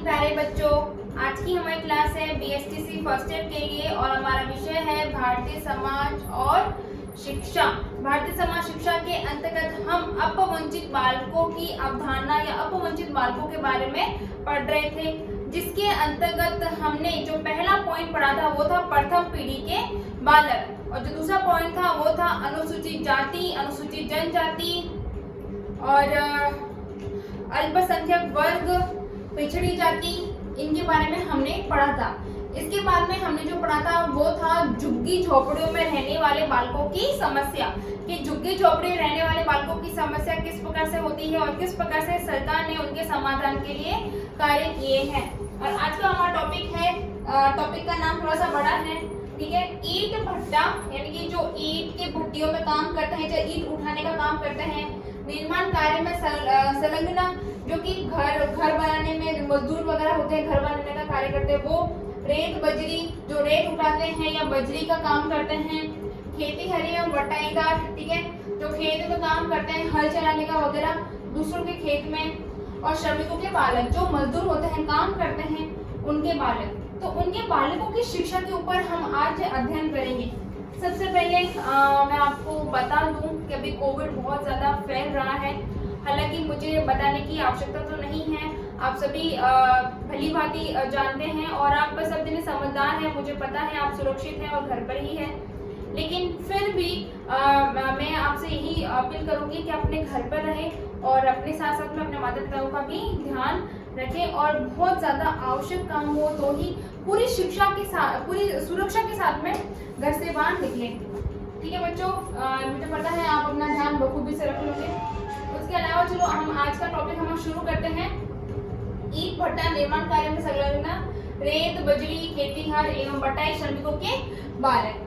प्यारे बच्चों, आज की हमारी क्लास है बीएसटीसी फर्स्ट ईयर के लिए और हमारा विषय है भारतीय समाज और शिक्षा। भारतीय समाज शिक्षा के अंतर्गत हम अपवंचित बालकों की अवधारणा या अपवंचित बालकों के बारे में पढ़ रहे थे, जिसके अंतर्गत हमने जो पहला पॉइंट पढ़ा था वो था प्रथम पीढ़ी के बालक, और जो दूसरा पॉइंट था वो था अनुसूचित जाति, अनुसूचित जनजाति और अल्पसंख्यक वर्ग, पिछड़ी जाति, इनके बारे में हमने पढ़ा था। इसके बाद में हमने जो पढ़ा था वो था झुग्गी झोपड़ियों में रहने वाले बालकों की समस्या, कि झुग्गी झोपड़ी में रहने वाले बालकों की समस्या किस प्रकार से होती है और किस प्रकार से सरकार ने उनके समाधान के लिए कार्य किए हैं। और आज का हमारा टॉपिक है, टॉपिक का नाम थोड़ा सा बड़ा है, ठीक है। ईंट भट्टा, यानी कि जो ईंट के भट्टियों में काम करते हैं, चाहे ईंट उठाने का काम करते हैं, निर्माण कार्य में संलग्न, जो कि घर बनाने में मजदूर वगैरह होते हैं, घर बनाने का कार्य करते हैं, वो रेत बजरी, जो रेत उठाते हैं या बजरी का काम करते हैं, खेती हरी में बटाईदार, ठीक है, जो खेत में काम करते हैं, हल चलाने का वगैरह दूसरों के खेत में, और श्रमिकों के बालक, जो मजदूर होते हैं, काम करते हैं, उनके बालक। तो उनके बालकों की शिक्षा के ऊपर हम आज अध्ययन करेंगे। सबसे पहले मैं आपको बता दूं कि अभी कोविड बहुत ज़्यादा फैल रहा है। हालांकि मुझे बताने की आवश्यकता तो नहीं है, आप सभी भली भांति जानते हैं और आप सब जने समझदार हैं, मुझे पता है आप सुरक्षित हैं और घर पर ही हैं। लेकिन फिर भी मैं आपसे यही अपील करूंगी कि अपने घर पर रहें और अपने साथ साथ में अपने माता पिताओं का भी ध्यान रखें, और बहुत ज़्यादा आवश्यक काम हो तो ही पूरी शिक्षा के साथ, पूरी सुरक्षा के साथ में घर से बाहर निकलें। ठीक है बच्चों, मुझे पता है आप अपना ध्यान बखूबी से रख लोगे। उसके अलावा चलो हम आज का टॉपिक हम शुरू करते हैं। ईंट भट्टा निर्माण कार्य में संलग्न रेत बजरी खेतीहर एवं बटाई श्रमिकों के बालक,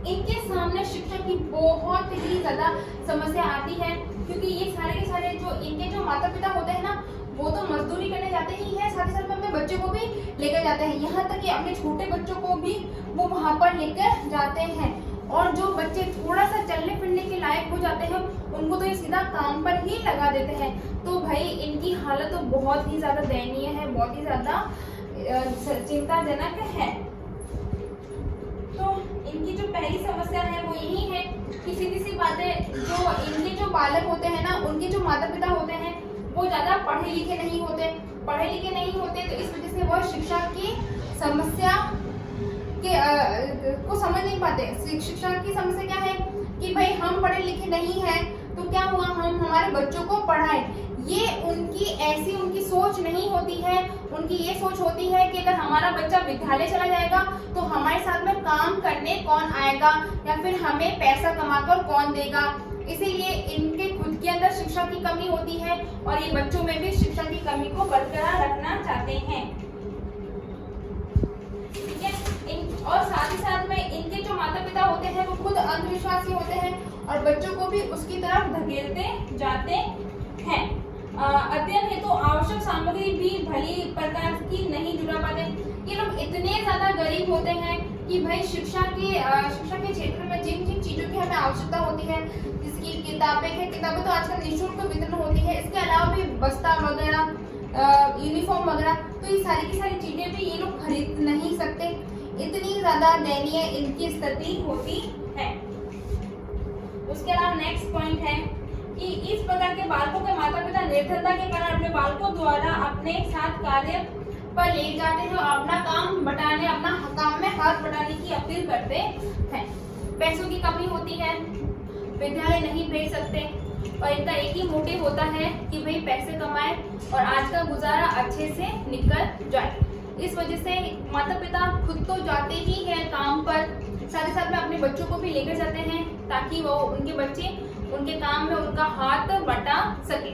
इनके सामने शिक्षा की बहुत ही ज्यादा समस्या आती है, क्योंकि ये सारे के सारे जो इनके जो माता पिता होते हैं ना, वो तो मजदूरी करने जाते ही हैं, साथ ही साथ में अपने बच्चे को भी लेकर जाते हैं, यहाँ तक कि अपने छोटे बच्चों को भी वो वहाँ पर लेकर जाते हैं। और जो बच्चे थोड़ा सा चलने फिरने के लायक हो जाते हैं, उनको तो ये सीधा काम पर ही लगा देते हैं। तो भाई इनकी हालत तो बहुत ही ज्यादा दयनीय है, बहुत ही ज्यादा चिंताजनक है। तो इनकी जो पहली समस्या है वो यही है कि सीधी सी बात है, जो इनके जो बालक होते हैं ना, उनके जो माता पिता होते हैं वो ज्यादा पढ़े लिखे नहीं होते, तो इस वजह से वह शिक्षा की समस्या के को समझ नहीं पाते। शिक्षा की समस्या क्या है कि भाई हम पढ़े लिखे नहीं हैं तो क्या हुआ, हम हमारे बच्चों को पढ़ाएं, ये उनकी सोच नहीं होती है। उनकी ये सोच होती है कि अगर हमारा बच्चा विद्यालय चला जाएगा तो हमारे साथ में काम करने कौन आएगा, या फिर हमें पैसा कमाकर कौन देगा। इसीलिए इनके खुद के अंदर शिक्षा की कमी होती है और ये बच्चों में भी शिक्षा की कमी को बरकरार रखना चाहते हैं, ठीक है। और साथ ही साथ में इनके जो माता पिता होते हैं वो खुद अंधविश्वासी होते हैं और बच्चों को भी उसकी तरफ धकेलते जाते हैं। अध्ययन हेतु तो आवश्यक सामग्री भी भली प्रकार की नहीं जुटा पाते। ये लोग इतने ज्यादा गरीब होते हैं कि भाई शिक्षा के क्षेत्र में जिन जिन चीजों की हमें आवश्यकता होती है, जिसकी किताबें तो आजकल निःशुल्क वितरण होती है, इसके अलावा भी बस्ता वगैरह, यूनिफॉर्म वगैरह, तो ये सारी की सारी चीजें भी ये लोग खरीद नहीं सकते। इतनी ज्यादा दयनीय इनकी स्थिति होती है। उसके अलावा नेक्स्ट पॉइंट है कि इस प्रकार के बालकों के माता पिता निर्धनता के कारण अपने बालकों द्वारा अपने साथ कार्य पर ले जाते हैं और अपना काम में हाथ बटाने की अपील करते हैं। पैसों की कमी होती है, विद्यालय नहीं भेज सकते और इनका एक ही मोटिव होता है कि भाई पैसे कमाए और आज का गुजारा अच्छे से निकल जाए। इस वजह से माता पिता खुद तो जाते ही हैं काम पर, साथ ही साथ में अपने बच्चों को भी लेकर जाते हैं ताकि वो उनके बच्चे उनके काम में उनका हाथ बटा सके।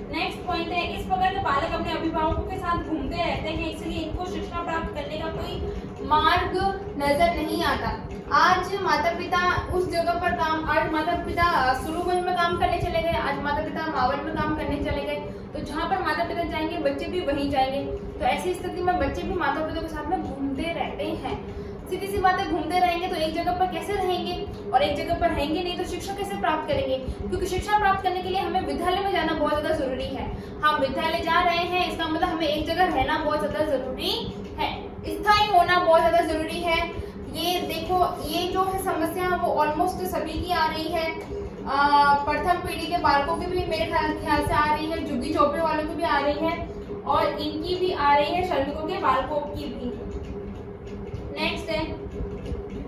नेक्स्ट पॉइंट है, इस प्रकार के बालक अपने अभिभावकों के साथ घूमते रहते हैं, इसलिए इनको शिक्षा प्राप्त करने का कोई मार्ग नजर नहीं आता। आज माता पिता उस जगह पर आज माता पिता सुरुगंज में काम करने चले गए, आज माता पिता मावल में काम करने चले गए, तो जहाँ पर माता पिता जाएंगे बच्चे भी वहीं जाएंगे। तो ऐसी स्थिति में बच्चे भी माता पिता के साथ में घूमते रहते हैं। सीधी सी बात है, घूमते रहेंगे तो एक जगह पर कैसे रहेंगे, और एक जगह पर रहेंगे नहीं तो शिक्षा कैसे प्राप्त करेंगे। क्योंकि शिक्षा प्राप्त करने के लिए हमें विद्यालय में जाना बहुत ज्यादा जरूरी है। हम विद्यालय जा रहे हैं, इसका मतलब हमें एक जगह रहना बहुत ज्यादा जरूरी है, स्थायी होना बहुत ज्यादा जरूरी है। ये देखो, ये जो है समस्या वो ऑलमोस्ट सभी की आ रही है। प्रथम पीढ़ी के बालकों की भी मेरे ख्याल से आ रही है, झुग्गी झोपड़ी वालों की भी आ रही है, और इनकी भी आ रही है, श्रमिकों के बालकों की भी। नेक्स्ट है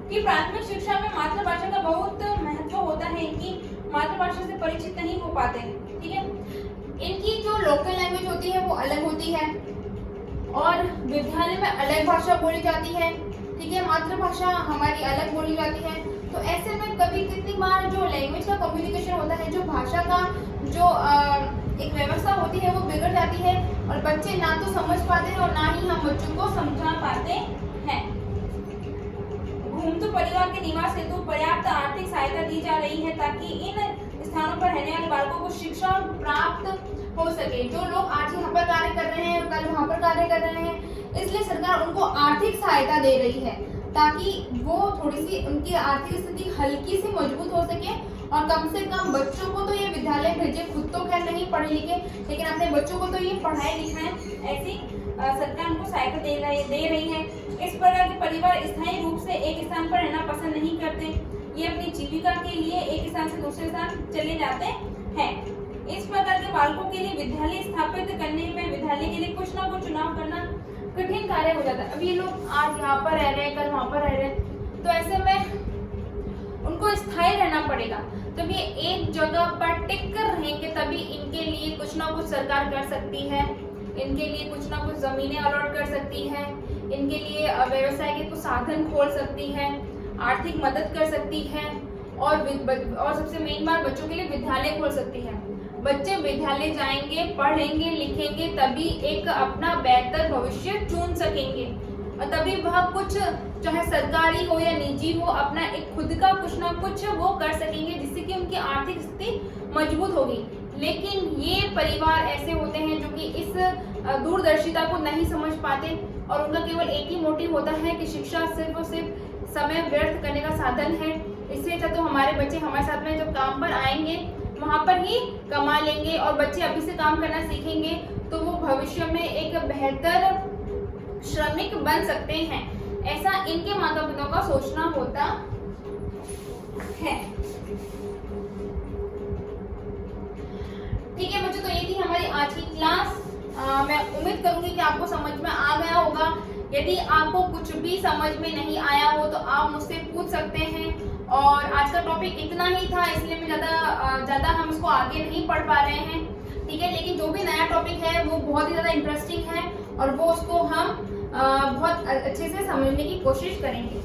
कि प्राथमिक शिक्षा में मातृभाषा का बहुत महत्व होता है। इनकी मातृभाषा से परिचित नहीं हो पाते, ठीक है। इनकी जो लोकल लैंग्वेज होती है वो अलग होती है, और विद्यालय में अलग भाषा बोली जाती है, ठीक है। मातृभाषा हमारी अलग बोली जाती है। तो ऐसे में कभी कितनी बार जो लैंग्वेज का कम्युनिकेशन होता है, जो भाषा का जो एक व्यवस्था होती है वो बिगड़ जाती है, और बच्चे ना तो समझ पाते हैं और ना ही हम बच्चों को समझा पाते हैं। घूमतू परिवार के निवास हेतु पर्याप्त आर्थिक सहायता दी जा रही है ताकि इन स्थानों पर रहने वाले बालकों को शिक्षा प्राप्त हो सके। जो लोग आज यहाँ पर कार्य कर रहे हैं, कल वहाँ पर कार्य कर रहे हैं, इसलिए सरकार उनको आर्थिक सहायता दे रही है ताकि वो थोड़ी सी उनकी आर्थिक स्थिति हल्की सी मजबूत हो सके, और कम से कम बच्चों को तो ये विद्यालय भेजे, खुद तो खैर नहीं पढ़े लिखे, लेकिन अपने बच्चों को तो ये पढ़ाए लिखाए, ऐसी सरकार उनको सहायता दे रही है। इस प्रकार के परिवार स्थायी रूप से एक स्थान पर रहना पसंद नहीं करते, ये अपनी जीविका के लिए एक स्थान से दूसरे स्थान चले जाते हैं। इस प्रकार के बालकों के लिए विद्यालय स्थापित करने में विद्यालय के लिए कुछ ना कुछ चुनाव करना कठिन कार्य हो जाता है। अब ये लोग आज यहाँ पर रह रहे हैं, कल वहाँ पर रह रहे हैं, तो ऐसे में उनको स्थायी रहना पड़ेगा। जब ये एक जगह पर टिक कर रहेंगे तभी इनके लिए कुछ ना कुछ सरकार कर सकती है, इनके लिए कुछ ना कुछ जमीनें अलॉट कर सकती है, इनके लिए व्यवसाय के कुछ साधन खोल सकती है, आर्थिक मदद कर सकती है, और सबसे मेन बात, बच्चों के लिए विद्यालय खोल सकती है। बच्चे विद्यालय जाएंगे, पढ़ेंगे, लिखेंगे, तभी एक अपना बेहतर भविष्य चुन सकेंगे, और तभी वह कुछ चाहे सरकारी हो या निजी हो, अपना एक खुद का कुछ ना कुछ वो कर सकेंगे, जिससे कि उनकी आर्थिक स्थिति मजबूत होगी। लेकिन ये परिवार ऐसे होते हैं जो कि इस दूरदर्शिता को नहीं समझ पाते, और उनका केवल एक ही मोटिव होता है कि शिक्षा सिर्फ और सिर्फ समय व्यर्थ करने का साधन है। इससे अच्छा तो हमारे बच्चे हमारे साथ में जब काम पर आएंगे वहाँ पर ही कमा लेंगे, और बच्चे अभी से काम करना सीखेंगे तो वो भविष्य में एक बेहतर श्रमिक बन सकते हैं। ऐसा इनके माता पिता का सोचना होता है। ठीक है बच्चों, तो ये थी हमारी आज की क्लास। मैं उम्मीद करूंगी कि आपको समझ में आ गया होगा। यदि आपको कुछ भी समझ में नहीं आया हो तो आप मुझसे पूछ सकते हैं, और आज का टॉपिक इतना ही था, इसलिए मैं ज़्यादा हम इसको आगे नहीं पढ़ पा रहे हैं, ठीक है। लेकिन जो भी नया टॉपिक है वो बहुत ही ज़्यादा इंटरेस्टिंग है, और वो उसको हम बहुत अच्छे से समझने की कोशिश करेंगे।